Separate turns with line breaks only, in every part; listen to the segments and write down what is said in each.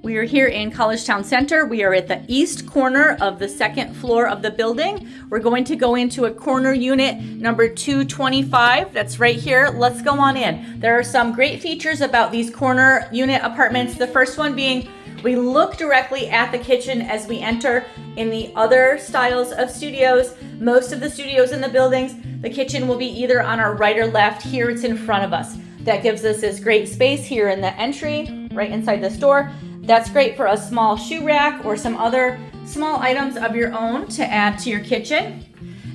We are here in Collegetown Center. We are at the east corner of the second floor of the building. We're going to go into a corner unit number 225. That's right here. Let's go on in. There are some great features about these corner unit apartments. The first one being we look directly at the kitchen as we enter. In the other styles of studios, most of the studios in the buildings, the kitchen will be either on our right or left. Here it's in front of us. That gives us this great space here in the entry, right inside this door. That's great for a small shoe rack or some other small items of your own to add to your kitchen.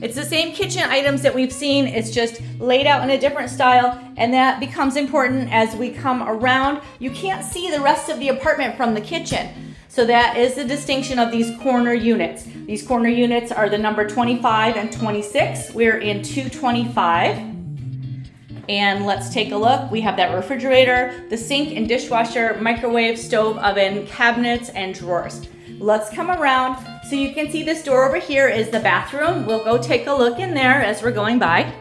It's the same kitchen items that we've seen, it's just laid out in a different style, and that becomes important as we come around. You can't see the rest of the apartment from the kitchen. So that is the distinction of these corner units. These corner units are the number 25 and 26. We're in 225. And let's take a look. We have that refrigerator, the sink and dishwasher, microwave, stove, oven, cabinets, and drawers. Let's come around so you can see this door over here is the bathroom. We'll go take a look in there as we're going by.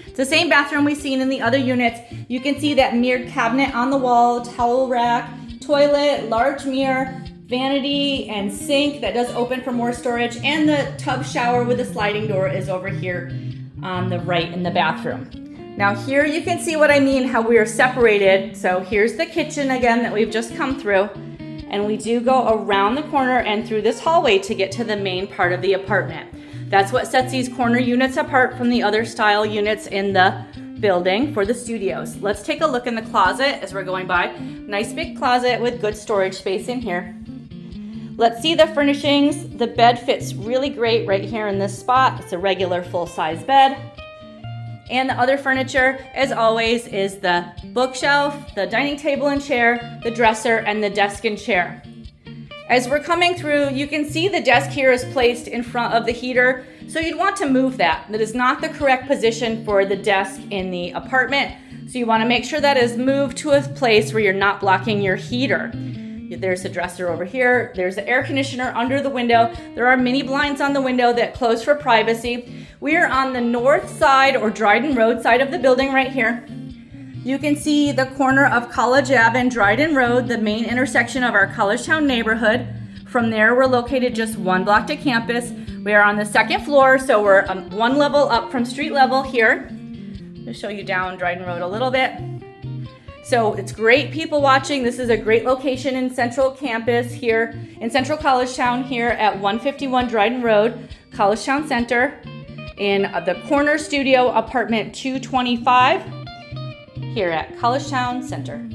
It's the same bathroom we've seen in the other units. You can see that mirrored cabinet on the wall, towel rack, toilet, large mirror, vanity, and sink that does open for more storage, and the tub shower with a sliding door is over here on the right in the bathroom. Now here you can see what I mean, how we are separated. So here's the kitchen again that we've just come through, and we do go around the corner and through this hallway to get to the main part of the apartment. That's what sets these corner units apart from the other style units in the building for the studios. Let's take a look in the closet as we're going by. Nice big closet with good storage space in here. Let's see the furnishings. The bed fits really great right here in this spot. It's a regular full-size bed. And the other furniture, as always, is the bookshelf, the dining table and chair, the dresser, and the desk and chair. As we're coming through, you can see the desk here is placed in front of the heater, so you'd want to move that. That is not the correct position for the desk in the apartment, so you want to make sure that is moved to a place where you're not blocking your heater. There's a dresser over here. There's the air conditioner under the window. There are mini blinds on the window that close for privacy. We are on the north side or Dryden Road side of the building right here. You can see the corner of College Ave and Dryden Road, the main intersection of our Collegetown neighborhood. From there, we're located just one block to campus. We are on the second floor, so we're one level up from street level here. I'll show you down Dryden Road a little bit. So it's great people watching. This is a great location in Central Campus here, in Central Collegetown here at 151 Dryden Road, Collegetown Center, in the corner studio apartment 225 here at Collegetown Center.